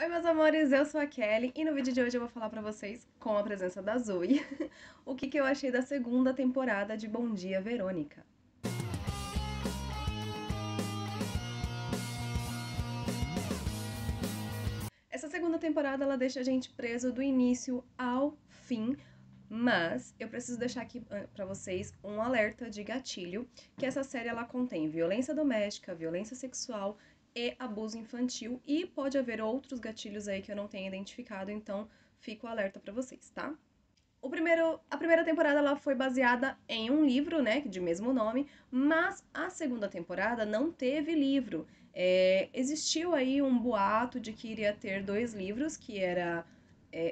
Oi, meus amores, eu sou a Kelly e no vídeo de hoje eu vou falar pra vocês, com a presença da Zoe, o que eu achei da segunda temporada de Bom Dia, Verônica. Essa segunda temporada ela deixa a gente preso do início ao fim, mas eu preciso deixar aqui pra vocês um alerta de gatilho, que essa série ela contém violência doméstica, violência sexual e abuso infantil, e pode haver outros gatilhos aí que eu não tenha identificado, então fico alerta pra vocês, tá? A primeira temporada ela foi baseada em um livro, né, de mesmo nome, mas a segunda temporada não teve livro. Existiu aí um boato de que iria ter dois livros,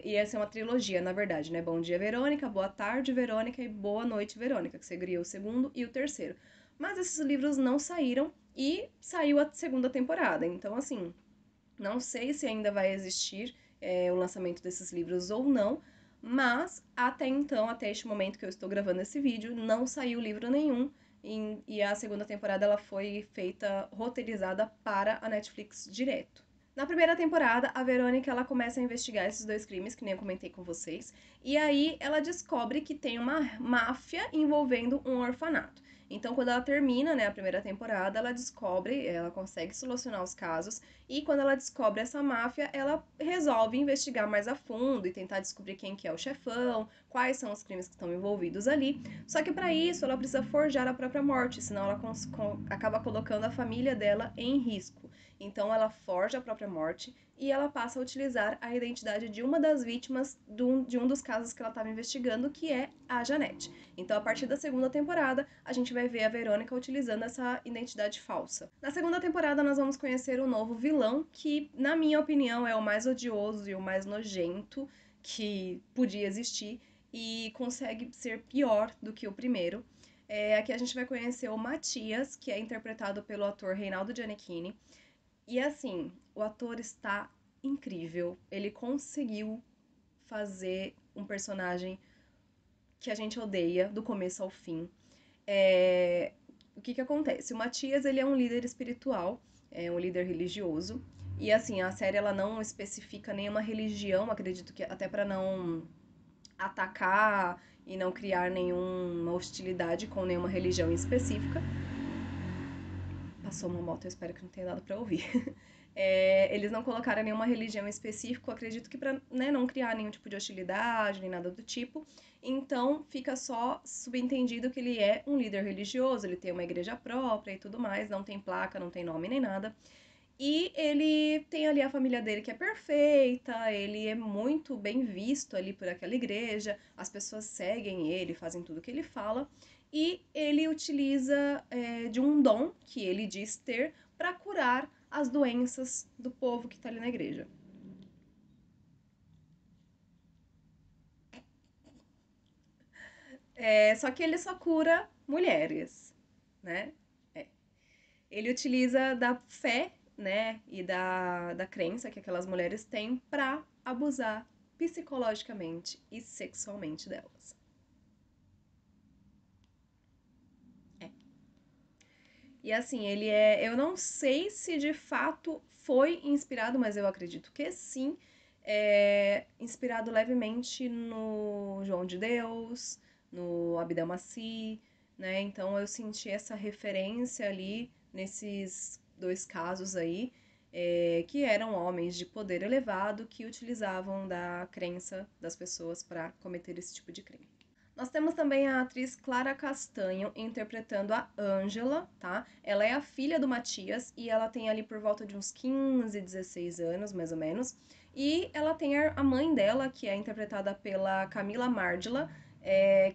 ia ser uma trilogia, na verdade, né? Bom Dia, Verônica, Boa Tarde, Verônica e Boa Noite, Verônica, que seria o segundo e o terceiro. Mas esses livros não saíram e saiu a segunda temporada. Então, assim, não sei se ainda vai existir o lançamento desses livros ou não, mas até então, até este momento que eu estou gravando esse vídeo, não saiu livro nenhum e a segunda temporada ela foi feita, roteirizada para a Netflix direto. Na primeira temporada, a Verônica ela começa a investigar esses dois crimes, que nem eu comentei com vocês, e aí ela descobre que tem uma máfia envolvendo um orfanato. Então, quando ela termina, né, a primeira temporada, ela descobre, ela consegue solucionar os casos, e quando ela descobre essa máfia, ela resolve investigar mais a fundo e tentar descobrir quem que é o chefão, quais são os crimes que estão envolvidos ali. Só que para isso, ela precisa forjar a própria morte, senão ela acaba colocando a família dela em risco. Então ela forja a própria morte e ela passa a utilizar a identidade de uma das vítimas de um dos casos que ela estava investigando, que é a Janete. Então, a partir da segunda temporada, a gente vai ver a Verônica utilizando essa identidade falsa. Na segunda temporada, nós vamos conhecer um novo vilão, que, na minha opinião, é o mais odioso e o mais nojento que podia existir e consegue ser pior do que o primeiro. Aqui a gente vai conhecer o Matias, que é interpretado pelo ator Reinaldo Giannichini. E assim, o ator está incrível. Ele conseguiu fazer um personagem que a gente odeia do começo ao fim. O que acontece? O Matias, ele é um líder espiritual, é um líder religioso. E assim, a série ela não especifica nenhuma religião, acredito que até para não atacar e não criar nenhuma hostilidade com nenhuma religião em específica. Passou uma moto, eu espero que não tenha dado para ouvir. Eles não colocaram nenhuma religião específica, acredito que para, né, não criar nenhum tipo de hostilidade, nem nada do tipo. Então fica só subentendido que ele é um líder religioso, ele tem uma igreja própria e tudo mais, não tem placa, não tem nome nem nada. E ele tem ali a família dele que é perfeita, ele é muito bem visto ali por aquela igreja, as pessoas seguem ele, fazem tudo que ele fala, e ele utiliza de um dom que ele diz ter para curar as doenças do povo que está ali na igreja. Só que ele só cura mulheres, né? É. Ele utiliza da fé, né, e da crença que aquelas mulheres têm para abusar psicologicamente e sexualmente delas. É. E assim, eu não sei se de fato foi inspirado, mas eu acredito que sim. Inspirado levemente no João de Deus, no Abdelmaci, né? Então eu senti essa referência ali nesses dois casos aí, que eram homens de poder elevado que utilizavam da crença das pessoas para cometer esse tipo de crime. Nós temos também a atriz Clara Castanho interpretando a Ângela, tá? Ela é a filha do Matias e ela tem ali por volta de uns 15, 16 anos, mais ou menos. E ela tem a mãe dela, que é interpretada pela Camila Mardila,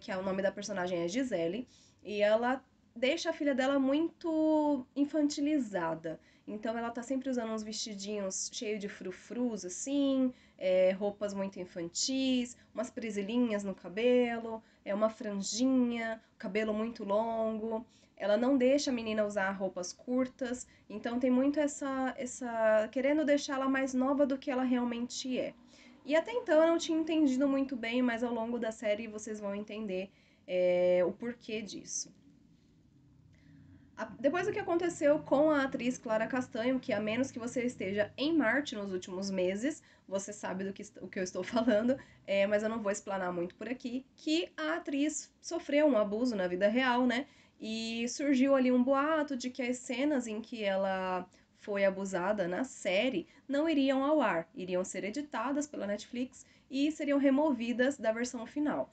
que é o nome da personagem é Gisele, e ela deixa a filha dela muito infantilizada. Então ela tá sempre usando uns vestidinhos cheios de frufrus, assim, roupas muito infantis, umas presilhinhas no cabelo, uma franjinha, cabelo muito longo. Ela não deixa a menina usar roupas curtas, então tem muito essa querendo deixá-la mais nova do que ela realmente é. E até então eu não tinha entendido muito bem, mas ao longo da série vocês vão entender o porquê disso. Depois do que aconteceu com a atriz Clara Castanho, que a menos que você esteja em Marte nos últimos meses, você sabe o que eu estou falando, mas eu não vou explanar muito por aqui, que a atriz sofreu um abuso na vida real, né? E surgiu ali um boato de que as cenas em que ela foi abusada na série não iriam ao ar, iriam ser editadas pela Netflix e seriam removidas da versão final.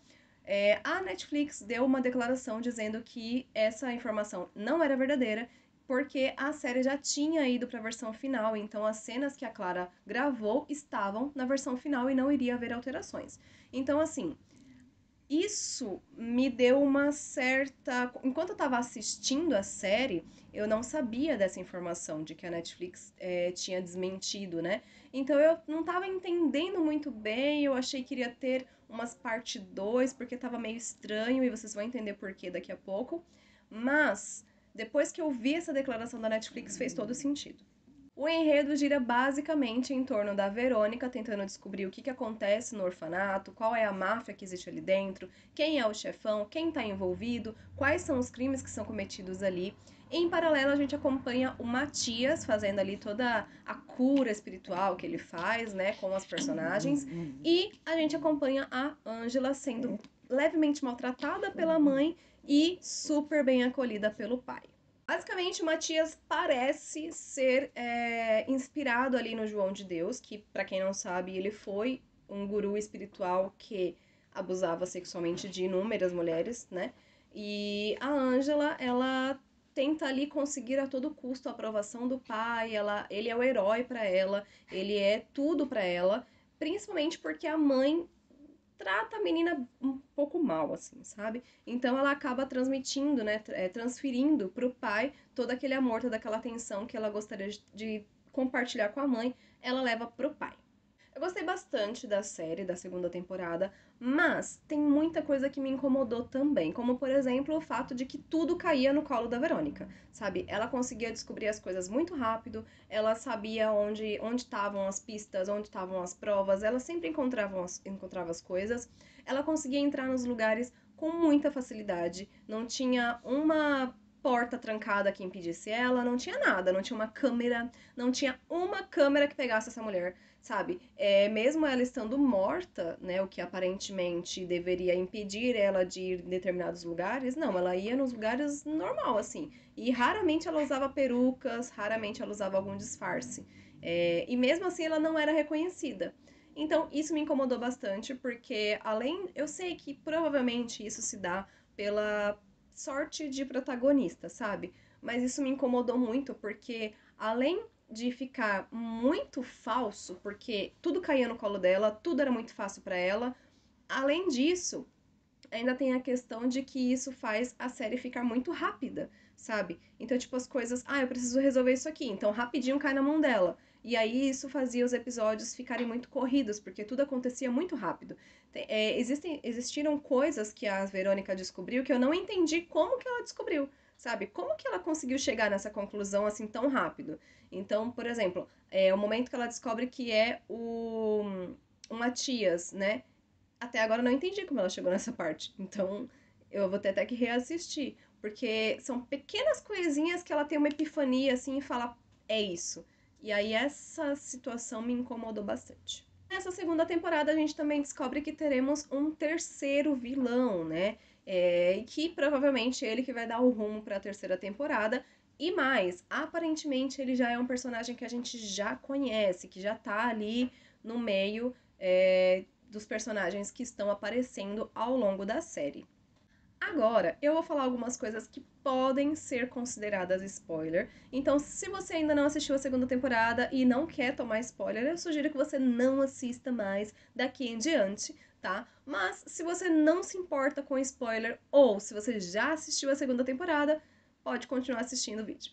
A Netflix deu uma declaração dizendo que essa informação não era verdadeira, porque a série já tinha ido para a versão final, então as cenas que a Clara gravou estavam na versão final e não iria haver alterações. Então, assim, isso me deu uma certa. Enquanto eu estava assistindo a série, eu não sabia dessa informação de que a Netflix tinha desmentido, né? Então eu não estava entendendo muito bem, eu achei que iria ter umas parte 2 porque estava meio estranho, e vocês vão entender por quê daqui a pouco. Mas, depois que eu vi essa declaração da Netflix, fez todo sentido. O enredo gira basicamente em torno da Verônica tentando descobrir o que acontece no orfanato, qual é a máfia que existe ali dentro, quem é o chefão, quem está envolvido, quais são os crimes que são cometidos ali. Em paralelo, a gente acompanha o Matias fazendo ali toda a cura espiritual que ele faz, né, com as personagens. E a gente acompanha a Ângela sendo levemente maltratada pela mãe e super bem acolhida pelo pai. Basicamente, o Matias parece ser inspirado ali no João de Deus, que, para quem não sabe, ele foi um guru espiritual que abusava sexualmente de inúmeras mulheres, né? E a Ângela, ela tenta ali conseguir a todo custo a aprovação do pai, ele é o herói para ela, ele é tudo para ela, principalmente porque a mãe trata a menina um pouco mal, assim, sabe? Então ela acaba transmitindo, né, transferindo pro pai todo aquele amor, toda aquela atenção que ela gostaria de compartilhar com a mãe, ela leva pro pai. Eu gostei bastante da série, da segunda temporada, mas tem muita coisa que me incomodou também, como por exemplo o fato de que tudo caía no colo da Verônica, sabe? Ela conseguia descobrir as coisas muito rápido, ela sabia onde estavam as pistas, onde estavam as provas, ela sempre encontrava as coisas, ela conseguia entrar nos lugares com muita facilidade, não tinha uma porta trancada que impedisse ela, não tinha nada, não tinha uma câmera, não tinha uma câmera que pegasse essa mulher, sabe? Mesmo ela estando morta, né, o que aparentemente deveria impedir ela de ir em determinados lugares, não, ela ia nos lugares normal, assim. E raramente ela usava perucas, raramente ela usava algum disfarce. E mesmo assim ela não era reconhecida. Então isso me incomodou bastante, porque eu sei que provavelmente isso se dá pela sorte de protagonista, sabe? Mas isso me incomodou muito, porque além de ficar muito falso, porque tudo caía no colo dela, tudo era muito fácil para ela. Além disso, ainda tem a questão de que isso faz a série ficar muito rápida, sabe? Então, tipo, as coisas, eu preciso resolver isso aqui, então rapidinho cai na mão dela. E aí isso fazia os episódios ficarem muito corridos, porque tudo acontecia muito rápido. Existiram coisas que a Verônica descobriu que eu não entendi como que ela descobriu, sabe? Como que ela conseguiu chegar nessa conclusão assim tão rápido? Então, por exemplo, o momento que ela descobre que é o Matias, né? Até agora eu não entendi como ela chegou nessa parte. Então eu vou ter até que reassistir. Porque são pequenas coisinhas que ela tem uma epifania assim e fala: é isso. E aí essa situação me incomodou bastante. Nessa segunda temporada a gente também descobre que teremos um terceiro vilão, né? E que provavelmente é ele que vai dar o rumo para a terceira temporada. E mais, aparentemente ele já é um personagem que a gente já conhece, que já tá ali no meio dos personagens que estão aparecendo ao longo da série. Agora, eu vou falar algumas coisas que podem ser consideradas spoiler. Então, se você ainda não assistiu a segunda temporada e não quer tomar spoiler, eu sugiro que você não assista mais daqui em diante, tá? Mas, se você não se importa com spoiler ou se você já assistiu a segunda temporada, pode continuar assistindo o vídeo.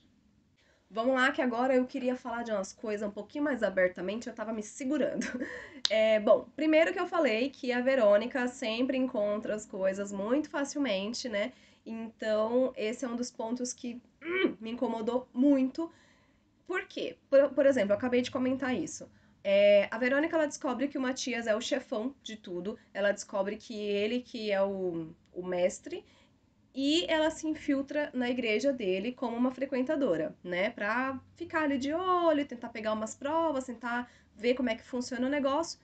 Vamos lá, que agora eu queria falar de umas coisas um pouquinho mais abertamente, eu tava me segurando. Bom, primeiro que eu falei que a Verônica sempre encontra as coisas muito facilmente, né? Então, esse é um dos pontos que me incomodou muito. Por quê? Por exemplo, eu acabei de comentar isso. A Verônica, ela descobre que o Matias é o chefão de tudo, ela descobre que ele que é o mestre, E ela se infiltra na igreja dele como uma frequentadora, né? Pra ficar ali de olho, tentar pegar umas provas, tentar ver como é que funciona o negócio.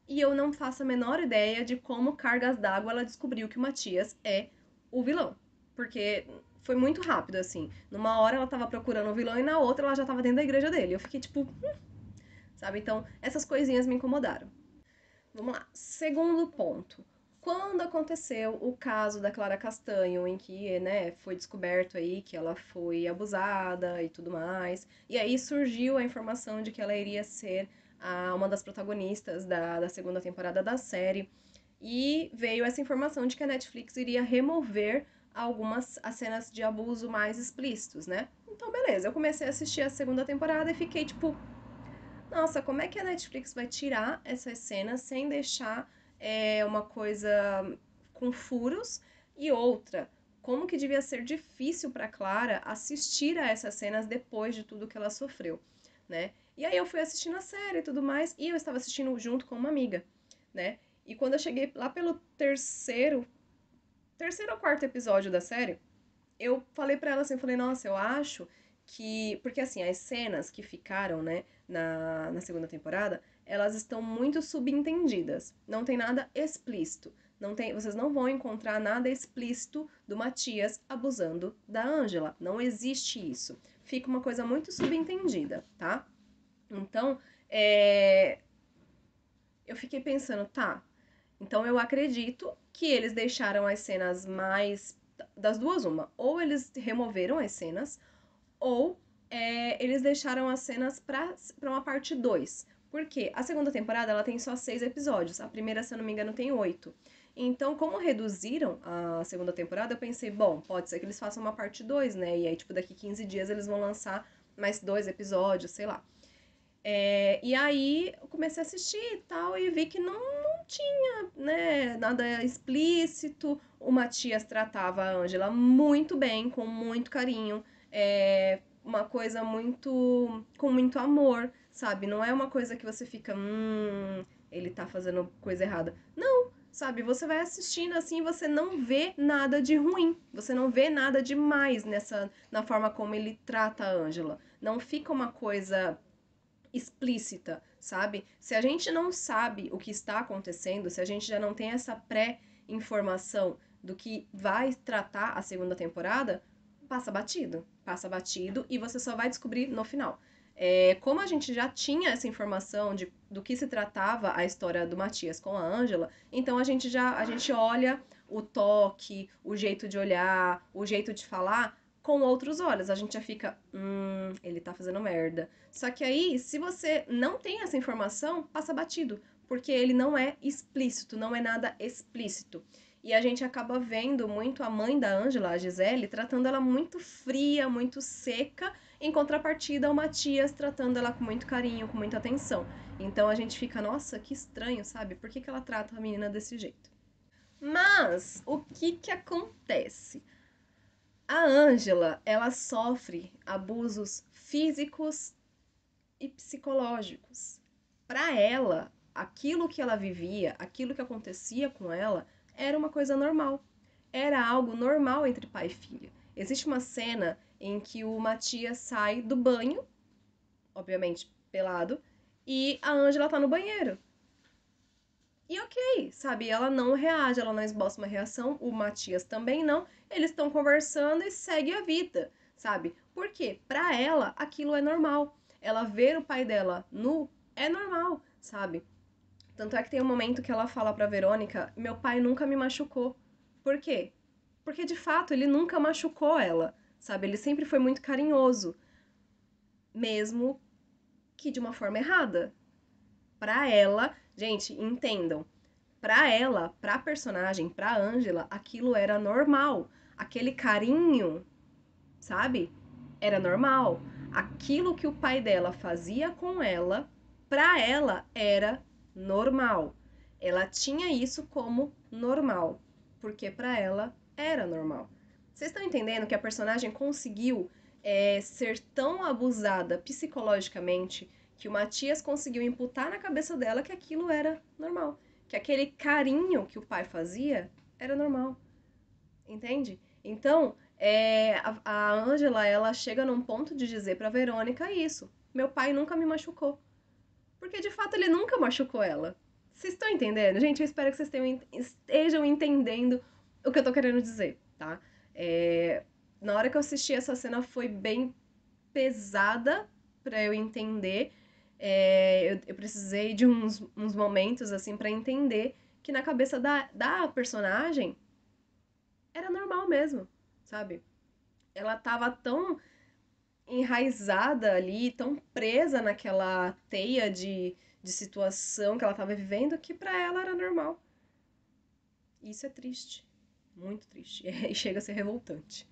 E eu não faço a menor ideia de como Cargas d'Água ela descobriu que o Matias é o vilão. Porque foi muito rápido, assim. Numa hora ela tava procurando o vilão e na outra ela já tava dentro da igreja dele. Eu fiquei tipo, sabe? Então, essas coisinhas me incomodaram. Vamos lá. Segundo ponto. Quando aconteceu o caso da Clara Castanho, em que, né, foi descoberto aí que ela foi abusada e tudo mais, e aí surgiu a informação de que ela iria ser uma das protagonistas da segunda temporada da série, e veio essa informação de que a Netflix iria remover algumas as cenas de abuso mais explícitos, né? Então, beleza, eu comecei a assistir a segunda temporada e fiquei tipo, nossa, como é que a Netflix vai tirar essas cenas sem deixar uma coisa com furos? E outra, como que devia ser difícil para Clara assistir a essas cenas depois de tudo que ela sofreu, né? E aí eu fui assistindo a série e tudo mais, e eu estava assistindo junto com uma amiga, né? E quando eu cheguei lá pelo terceiro ou quarto episódio da série, eu falei pra ela assim, eu falei, nossa, eu acho que. Porque assim, as cenas que ficaram, né, na segunda temporada, elas estão muito subentendidas. Não tem nada explícito. Não tem, vocês não vão encontrar nada explícito do Matias abusando da Ângela. Não existe isso. Fica uma coisa muito subentendida, tá? Então, eu fiquei pensando, tá, então eu acredito que eles deixaram as cenas mais. Das duas, uma. Ou eles removeram as cenas, ou eles deixaram as cenas pra uma parte 2. Porque a segunda temporada ela tem só 6 episódios. A primeira, se eu não me engano, tem 8. Então, como reduziram a segunda temporada, eu pensei, bom, pode ser que eles façam uma parte 2, né? E aí, tipo, daqui 15 dias eles vão lançar mais 2 episódios, sei lá. E aí eu comecei a assistir e tal, e vi que não tinha, né, nada explícito. O Matias tratava a Ângela muito bem, com muito carinho. Uma coisa muito. Com muito amor, sabe? Não é uma coisa que você fica, ele tá fazendo coisa errada. Não, sabe? Você vai assistindo assim, você não vê nada de ruim. Você não vê nada demais na forma como ele trata a Ângela. Não fica uma coisa explícita, sabe? Se a gente não sabe o que está acontecendo, se a gente já não tem essa pré-informação do que vai tratar a segunda temporada, passa batido e você só vai descobrir no final. Como a gente já tinha essa informação do que se tratava a história do Matias com a Ângela, então a gente olha o toque, o jeito de olhar, o jeito de falar com outros olhos. A gente já fica, ele tá fazendo merda. Só que aí, se você não tem essa informação, passa batido, porque ele não é explícito, não é nada explícito. E a gente acaba vendo muito a mãe da Ângela, a Gisele, tratando ela muito fria, muito seca, em contrapartida o Matias tratando ela com muito carinho, com muita atenção. Então a gente fica, nossa, que estranho, sabe? Por que ela trata a menina desse jeito? Mas o que que acontece? A Ângela, ela sofre abusos físicos e psicológicos. Para ela, aquilo que ela vivia, aquilo que acontecia com ela, era uma coisa normal. Era algo normal entre pai e filha. Existe uma cena em que o Matias sai do banho, obviamente pelado, e a Ângela tá no banheiro. E ok, sabe? Ela não reage, ela não esboça uma reação, o Matias também não. Eles estão conversando e segue a vida, sabe? Por quê? Pra ela, aquilo é normal. Ela ver o pai dela nu é normal, sabe? Tanto é que tem um momento que ela fala pra Verônica: meu pai nunca me machucou. Por quê? Porque de fato ele nunca machucou ela, sabe? Ele sempre foi muito carinhoso, mesmo que de uma forma errada. Pra ela, gente, entendam. Pra ela, pra personagem, pra Angela, aquilo era normal. Aquele carinho, sabe? Era normal. Aquilo que o pai dela fazia com ela, pra ela era normal. Ela tinha isso como normal, porque pra ela era normal. Vocês estão entendendo que a personagem conseguiu ser tão abusada psicologicamente que o Matias conseguiu imputar na cabeça dela que aquilo era normal, que aquele carinho que o pai fazia era normal, entende? Então, a Ângela, ela chega num ponto de dizer pra Verônica isso. Meu pai nunca me machucou. Porque, de fato, ele nunca machucou ela. Vocês estão entendendo? Gente, eu espero que vocês estejam entendendo o que eu tô querendo dizer, tá? É, na hora que eu assisti essa cena foi bem pesada pra eu entender. Eu precisei de uns momentos, assim, pra entender que na cabeça da personagem era normal mesmo, sabe? Ela tava tão enraizada ali, tão presa naquela teia de situação que ela tava vivendo, que pra ela era normal. Isso é triste, muito triste, e chega a ser revoltante.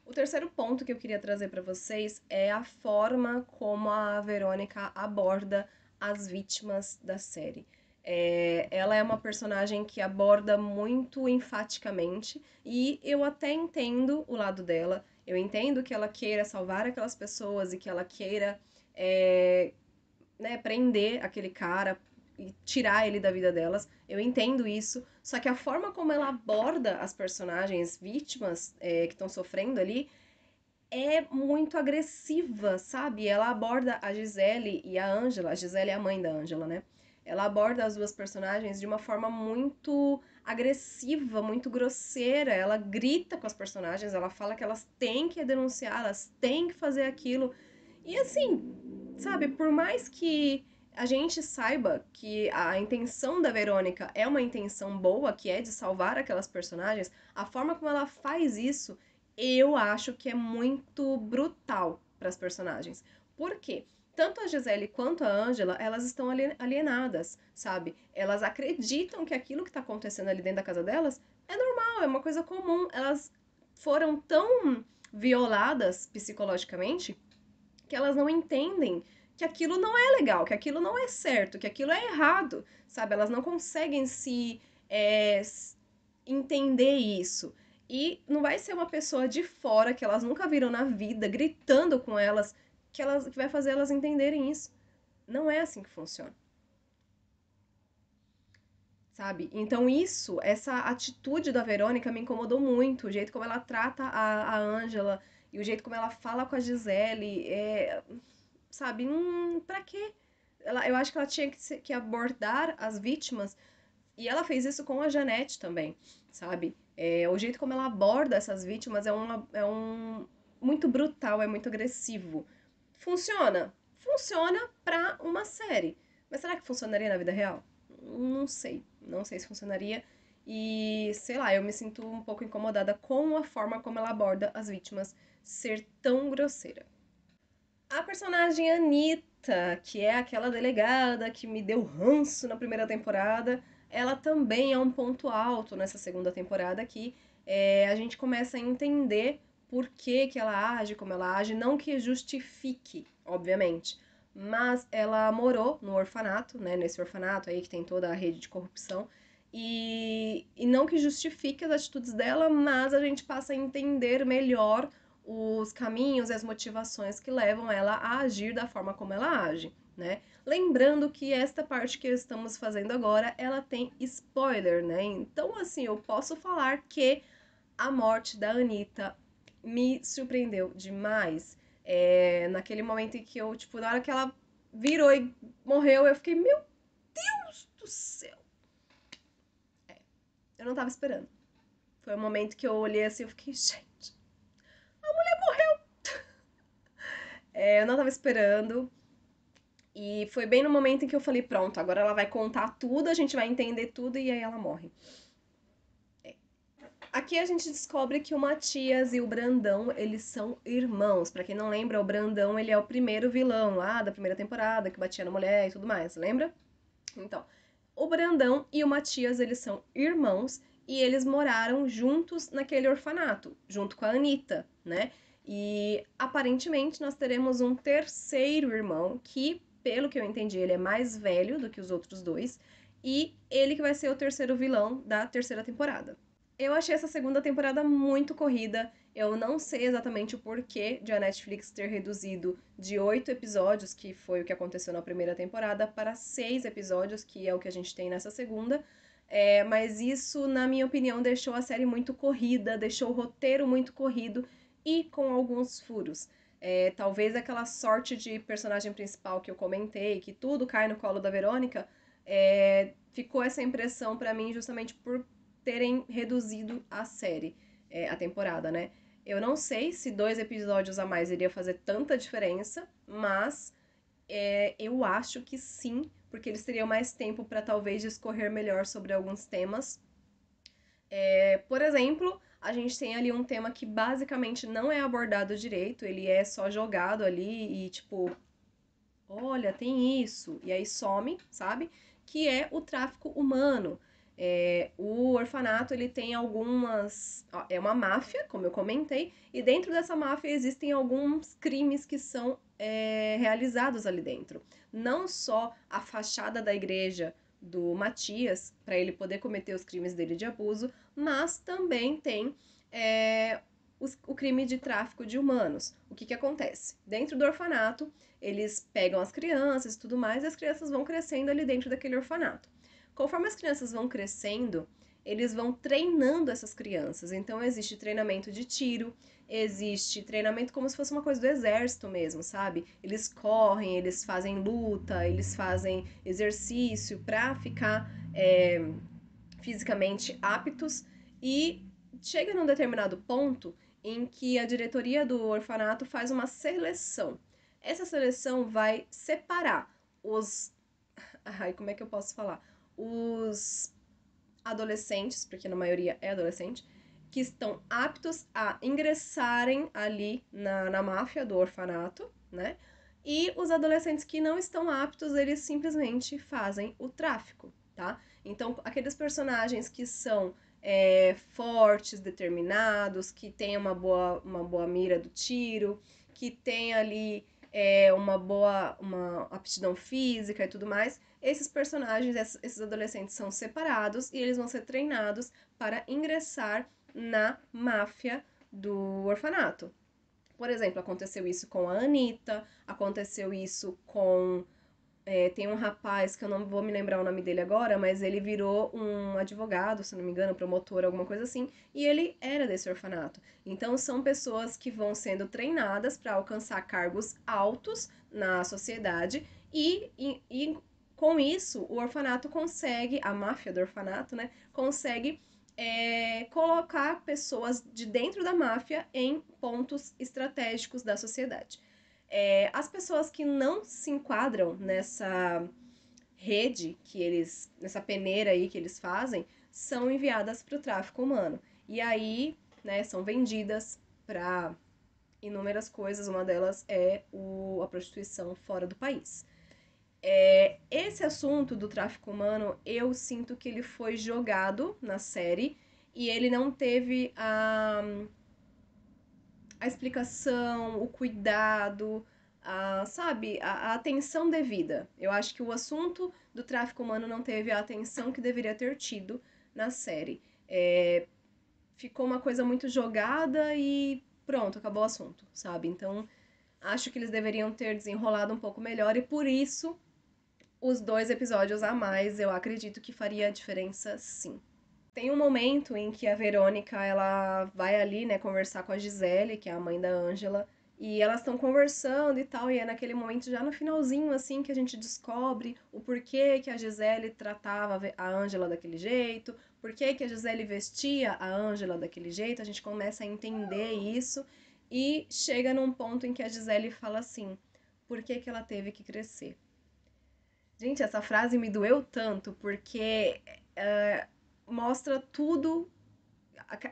O terceiro ponto que eu queria trazer pra vocês é a forma como a Verônica aborda as vítimas da série. Ela é uma personagem que aborda muito enfaticamente e eu até entendo o lado dela. Eu entendo que ela queira salvar aquelas pessoas e que ela queira é, né, prender aquele cara e tirar ele da vida delas. Eu entendo isso. Só que a forma como ela aborda as personagens vítimas que estão sofrendo ali é muito agressiva, sabe? Ela aborda a Gisele e a Angela. A Gisele é a mãe da Angela, né? Ela aborda as duas personagens de uma forma muito agressiva, muito grosseira. Ela grita com as personagens, ela fala que elas têm que denunciar, elas têm que fazer aquilo. E assim, sabe, por mais que a gente saiba que a intenção da Verônica é uma intenção boa, que é de salvar aquelas personagens, a forma como ela faz isso, eu acho que é muito brutal para as personagens. Por quê? Tanto a Gisele quanto a Angela, elas estão alienadas, sabe? Elas acreditam que aquilo que está acontecendo ali dentro da casa delas é normal, é uma coisa comum. Elas foram tão violadas psicologicamente que elas não entendem que aquilo não é legal, que aquilo não é certo, que aquilo é errado, sabe? Elas não conseguem se entender isso. E não vai ser uma pessoa de fora que elas nunca viram na vida, gritando com elas, que vai fazer elas entenderem isso. Não é assim que funciona, sabe? Então isso, essa atitude da Verônica me incomodou muito, o jeito como ela trata a Ângela e o jeito como ela fala com a Gisele, sabe? Pra quê? Eu acho que ela tinha que abordar as vítimas e ela fez isso com a Janete também, sabe? O jeito como ela aborda essas vítimas é muito brutal, é muito agressivo. Funciona? Funciona pra uma série. Mas será que funcionaria na vida real? Não sei. Não sei se funcionaria. E, sei lá, eu me sinto um pouco incomodada com a forma como ela aborda as vítimas ser tão grosseira. A personagem Anitta, que é aquela delegada que me deu ranço na primeira temporada, ela também é um ponto alto nessa segunda temporada aqui. A gente começa a entender por que, que ela age como ela age, não que justifique, obviamente, mas ela morou no orfanato, né, nesse orfanato aí que tem toda a rede de corrupção, e não que justifique as atitudes dela, mas a gente passa a entender melhor os caminhos e as motivações que levam ela a agir da forma como ela age, né? Lembrando que esta parte que estamos fazendo agora, ela tem spoiler, né? Então, assim, eu posso falar que a morte da Anitta me surpreendeu demais. Naquele momento em que eu, tipo, na hora que ela virou e morreu, eu fiquei, meu Deus do céu! Eu não tava esperando. Foi um momento que eu olhei assim, eu fiquei, gente, eu não tava esperando. E foi bem no momento em que eu falei, pronto, agora ela vai contar tudo, a gente vai entender tudo e aí ela morre. Aqui a gente descobre que o Matias e o Brandão, eles são irmãos. Pra quem não lembra, o Brandão, ele é o primeiro vilão lá da primeira temporada, que batia na mulher e tudo mais, lembra? Então, o Brandão e o Matias, eles são irmãos e eles moraram juntos naquele orfanato, junto com a Anitta, né? E aparentemente nós teremos um terceiro irmão que, pelo que eu entendi, ele é mais velho do que os outros dois e ele que vai ser o terceiro vilão da terceira temporada. Eu achei essa segunda temporada muito corrida. Eu não sei exatamente o porquê de a Netflix ter reduzido de 8 episódios, que foi o que aconteceu na primeira temporada, para 6 episódios, que é o que a gente tem nessa segunda. Mas isso, na minha opinião, deixou a série muito corrida, deixou o roteiro muito corrido e com alguns furos. Talvez aquela sorte de personagem principal que eu comentei, que tudo cai no colo da Verônica, ficou essa impressão pra mim justamente por terem reduzido a série, a temporada, né? Eu não sei se 2 episódios a mais iria fazer tanta diferença, mas eu acho que sim, porque eles teriam mais tempo para talvez discorrer melhor sobre alguns temas. Por exemplo, a gente tem ali um tema que basicamente não é abordado direito, ele é só jogado ali e tipo, olha, tem isso, e aí some, sabe? Que é o tráfico humano. O orfanato ele tem algumas. É uma máfia, como eu comentei, e dentro dessa máfia existem alguns crimes que são realizados ali dentro. Não só a fachada da igreja do Matias, para ele poder cometer os crimes dele de abuso, mas também tem o crime de tráfico de humanos. O que acontece? Dentro do orfanato, eles pegam as crianças e tudo mais, e as crianças vão crescendo ali dentro daquele orfanato. Conforme as crianças vão crescendo, eles vão treinando essas crianças. Então, existe treinamento de tiro, existe treinamento como se fosse uma coisa do exército mesmo, sabe? Eles correm, eles fazem luta, eles fazem exercício pra ficar fisicamente aptos e chega num determinado ponto em que a diretoria do orfanato faz uma seleção. Essa seleção vai separar os. Ai, como é que eu posso falar? Os adolescentes, porque na maioria é adolescente, que estão aptos a ingressarem ali na máfia do orfanato, né? E os adolescentes que não estão aptos, eles simplesmente fazem o tráfico, tá? Então, aqueles personagens que são fortes, determinados, que têm uma boa mira do tiro, que tem ali uma aptidão física e tudo mais, esses personagens, esses adolescentes são separados e eles vão ser treinados para ingressar na máfia do orfanato. Por exemplo, aconteceu isso com a Anitta, aconteceu isso com. Tem um rapaz que eu não vou me lembrar o nome dele agora, mas ele virou um advogado, se não me engano, promotor, alguma coisa assim, e ele era desse orfanato. Então, são pessoas que vão sendo treinadas para alcançar cargos altos na sociedade e com isso, o orfanato consegue, a máfia do orfanato, né, consegue colocar pessoas de dentro da máfia em pontos estratégicos da sociedade. As pessoas que não se enquadram nessa rede nessa peneira aí que eles fazem, são enviadas para o tráfico humano. E aí, né, são vendidas para inúmeras coisas, uma delas é a prostituição fora do país. Esse assunto do tráfico humano, eu sinto que ele foi jogado na série e ele não teve a explicação, o cuidado, sabe, a atenção devida. Eu acho que o assunto do tráfico humano não teve a atenção que deveria ter tido na série. Ficou uma coisa muito jogada e pronto, acabou o assunto, sabe? Então, acho que eles deveriam ter desenrolado um pouco melhor e por isso os 2 episódios a mais eu acredito que faria a diferença sim. Tem um momento em que a Verônica, ela vai ali, né, conversar com a Gisele, que é a mãe da Ângela, e elas estão conversando e tal, e é naquele momento já no finalzinho, assim, que a gente descobre o porquê que a Gisele tratava a Ângela daquele jeito, porquê que a Gisele vestia a Ângela daquele jeito, a gente começa a entender isso, e chega num ponto em que a Gisele fala assim, por que que ela teve que crescer? Gente, essa frase me doeu tanto, porque mostra tudo.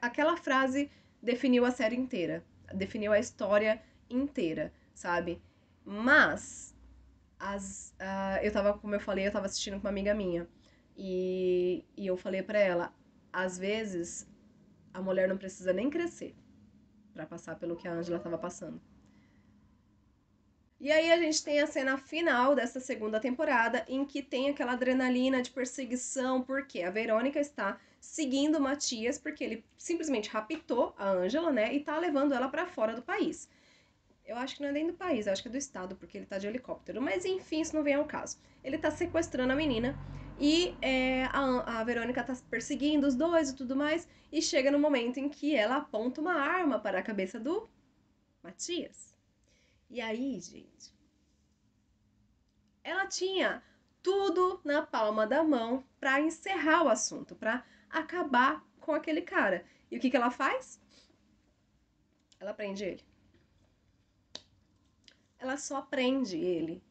Aquela frase definiu a série inteira, definiu a história inteira, sabe? Mas eu tava, como eu falei, eu tava assistindo com uma amiga minha e eu falei pra ela, às vezes a mulher não precisa nem crescer pra passar pelo que a Angela tava passando. E aí a gente tem a cena final dessa segunda temporada em que tem aquela adrenalina de perseguição, porque a Verônica está seguindo o Matias porque ele simplesmente raptou a Angela, né, e tá levando ela para fora do país. Eu acho que não é nem do país, eu acho que é do estado, porque ele tá de helicóptero. Mas enfim, isso não vem ao caso. Ele tá sequestrando a menina E a Verônica tá perseguindo os dois e tudo mais. E chega no momento em que ela aponta uma arma para a cabeça do Matias. E aí, gente, ela tinha tudo na palma da mão para encerrar o assunto, para acabar com aquele cara. E o que ela faz? Ela prende ele. Ela só prende ele.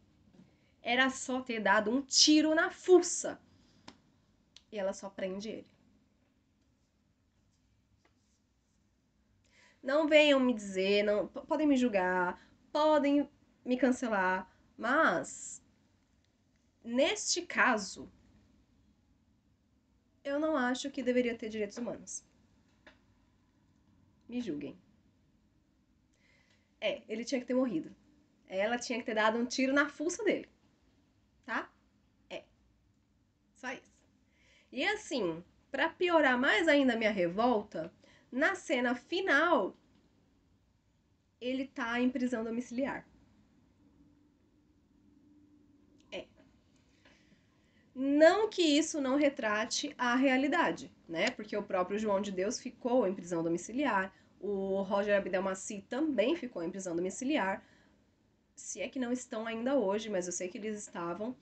Era só ter dado um tiro na fuça. E ela só prende ele. Não venham me dizer, não, podem me julgar, podem me cancelar, mas neste caso, eu não acho que deveria ter direitos humanos. Me julguem. Ele tinha que ter morrido. Ela tinha que ter dado um tiro na fuça dele, tá? É, só isso. E assim, pra piorar mais ainda a minha revolta, na cena final, ele tá em prisão domiciliar. É. Não que isso não retrate a realidade, né? Porque o próprio João de Deus ficou em prisão domiciliar, o Roger Abdelmaci também ficou em prisão domiciliar. Se é que não estão ainda hoje, mas eu sei que eles estavam.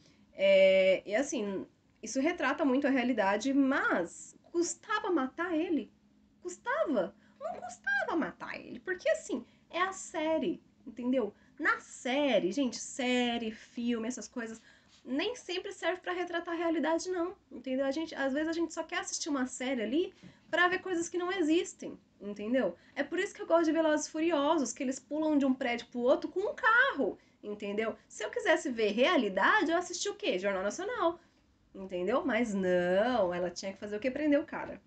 E assim, isso retrata muito a realidade, mas custava matar ele? Custava? Não custava matar ele, porque assim, é a série, entendeu? Na série, gente, série, filme, essas coisas, nem sempre serve pra retratar a realidade, não, entendeu? Às vezes a gente só quer assistir uma série ali pra ver coisas que não existem, entendeu? É por isso que eu gosto de Velozes e Furiosos, que eles pulam de um prédio pro outro com um carro, entendeu? Se eu quisesse ver realidade, eu assisti o quê? Jornal Nacional, entendeu? Mas não, ela tinha que fazer o quê? Prender o cara.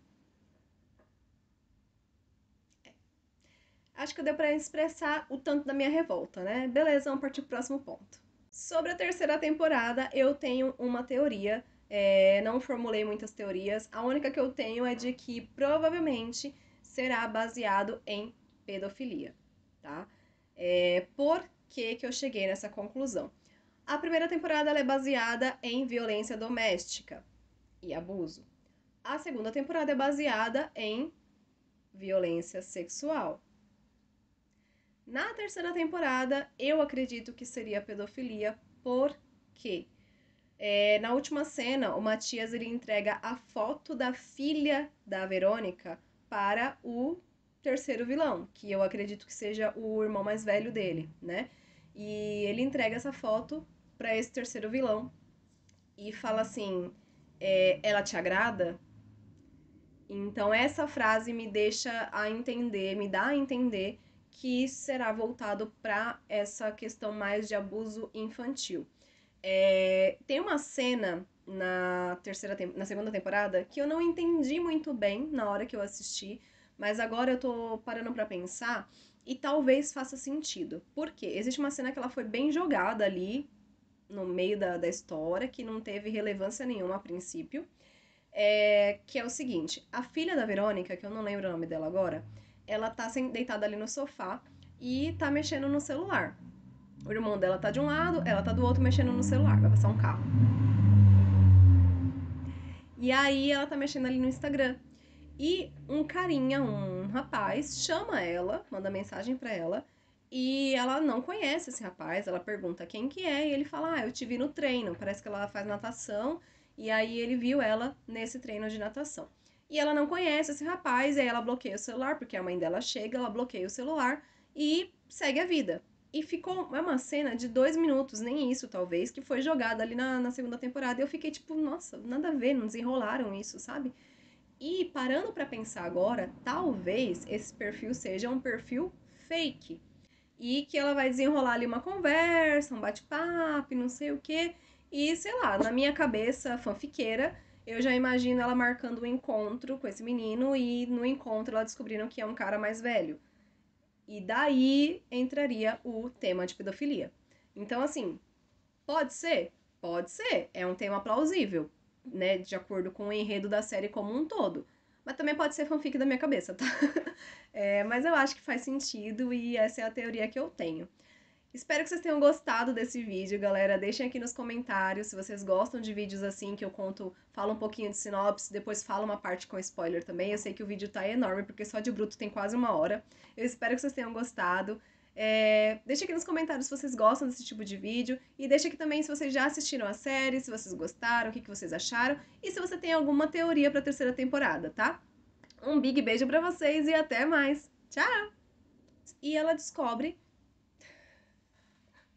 Acho que deu pra expressar o tanto da minha revolta, né? Beleza, vamos partir pro próximo ponto. Sobre a terceira temporada, eu tenho uma teoria. Não formulei muitas teorias. A única que eu tenho é de que provavelmente será baseado em pedofilia, tá? Por que eu cheguei nessa conclusão? A primeira temporada ela é baseada em violência doméstica e abuso. A segunda temporada é baseada em violência sexual. Na terceira temporada, eu acredito que seria pedofilia, porque na última cena, o Matias ele entrega a foto da filha da Verônica para o terceiro vilão, que eu acredito que seja o irmão mais velho dele, né? E ele entrega essa foto para esse terceiro vilão e fala assim: ela te agrada? Então essa frase me deixa a entender, me dá a entender que será voltado para essa questão mais de abuso infantil. Tem uma cena na segunda temporada que eu não entendi muito bem na hora que eu assisti, mas agora eu tô parando para pensar e talvez faça sentido. Por quê? Existe uma cena que ela foi bem jogada ali no meio da história, que não teve relevância nenhuma a princípio. Que é o seguinte: a filha da Verônica, que eu não lembro o nome dela agora, ela tá deitada ali no sofá e tá mexendo no celular. O irmão dela tá de um lado, ela tá do outro mexendo no celular, vai passar um carro. E aí ela tá mexendo ali no Instagram. E um carinha, um rapaz, chama ela, manda mensagem pra ela, e ela não conhece esse rapaz, ela pergunta quem que é, e ele fala: "Ah, eu te vi no treino, parece que ela faz natação", e aí ele viu ela nesse treino de natação. E ela não conhece esse rapaz, e aí ela bloqueia o celular, porque a mãe dela chega, ela bloqueia o celular e segue a vida. E ficou, é uma cena de 2 minutos, nem isso talvez, que foi jogada ali na segunda temporada. E eu fiquei tipo, nossa, nada a ver, não desenrolaram isso, sabe? E parando para pensar agora, talvez esse perfil seja um perfil fake. E que ela vai desenrolar ali uma conversa, um bate-papo, não sei o quê. E sei lá, na minha cabeça fanfiqueira, eu já imagino ela marcando um encontro com esse menino e no encontro ela descobrindo que é um cara mais velho. E daí entraria o tema de pedofilia. Então, assim, pode ser? Pode ser. É um tema plausível, né? De acordo com o enredo da série como um todo. Mas também pode ser fanfic da minha cabeça, tá? Mas eu acho que faz sentido e essa é a teoria que eu tenho. Espero que vocês tenham gostado desse vídeo, galera. Deixem aqui nos comentários se vocês gostam de vídeos assim, que eu conto, falo um pouquinho de sinopse, depois falo uma parte com spoiler também. Eu sei que o vídeo tá enorme, porque só de bruto tem quase 1 hora. Eu espero que vocês tenham gostado. Deixa aqui nos comentários se vocês gostam desse tipo de vídeo. E deixa aqui também se vocês já assistiram a série, se vocês gostaram, o que vocês acharam. E se você tem alguma teoria pra terceira temporada, tá? Um big beijo pra vocês e até mais. Tchau! E ela descobre...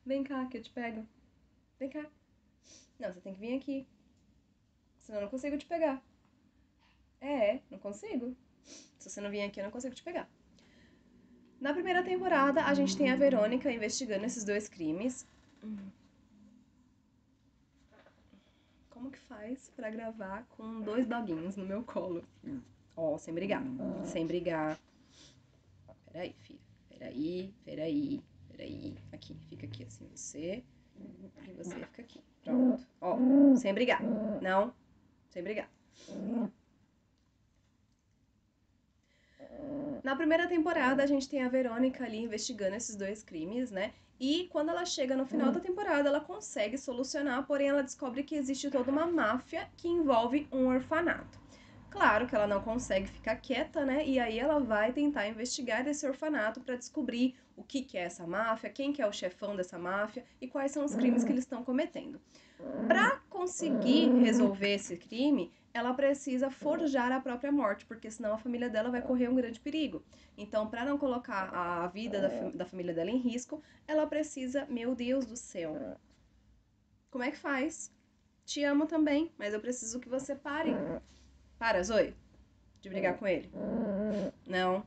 Vem cá que eu te pego. Vem cá. Não, você tem que vir aqui. Senão eu não consigo te pegar. Não consigo. Se você não vir aqui, eu não consigo te pegar. Na primeira temporada, a gente tem a Verônica investigando esses 2 crimes. Como que faz pra gravar com 2 doguinhos no meu colo? Ó, sem brigar. Sem brigar. Peraí, filha. Peraí. Aqui, fica aqui assim, você. E você fica aqui. Pronto. Ó, sem brigar. Não, sem brigar. Na primeira temporada, a gente tem a Verônica ali investigando esses 2 crimes, né? E quando ela chega no final da temporada, ela consegue solucionar, porém ela descobre que existe toda uma máfia que envolve um orfanato. Claro que ela não consegue ficar quieta, né? E aí ela vai tentar investigar esse orfanato para descobrir o que é essa máfia, quem que é o chefão dessa máfia e quais são os crimes que eles estão cometendo. Para conseguir resolver esse crime, ela precisa forjar a própria morte, porque senão a família dela vai correr um grande perigo. Então, para não colocar a vida da família dela em risco, ela precisa... Meu Deus do céu! Como é que faz? Te amo também, mas eu preciso que você pare. Para, Zoe, de brigar com ele. Não.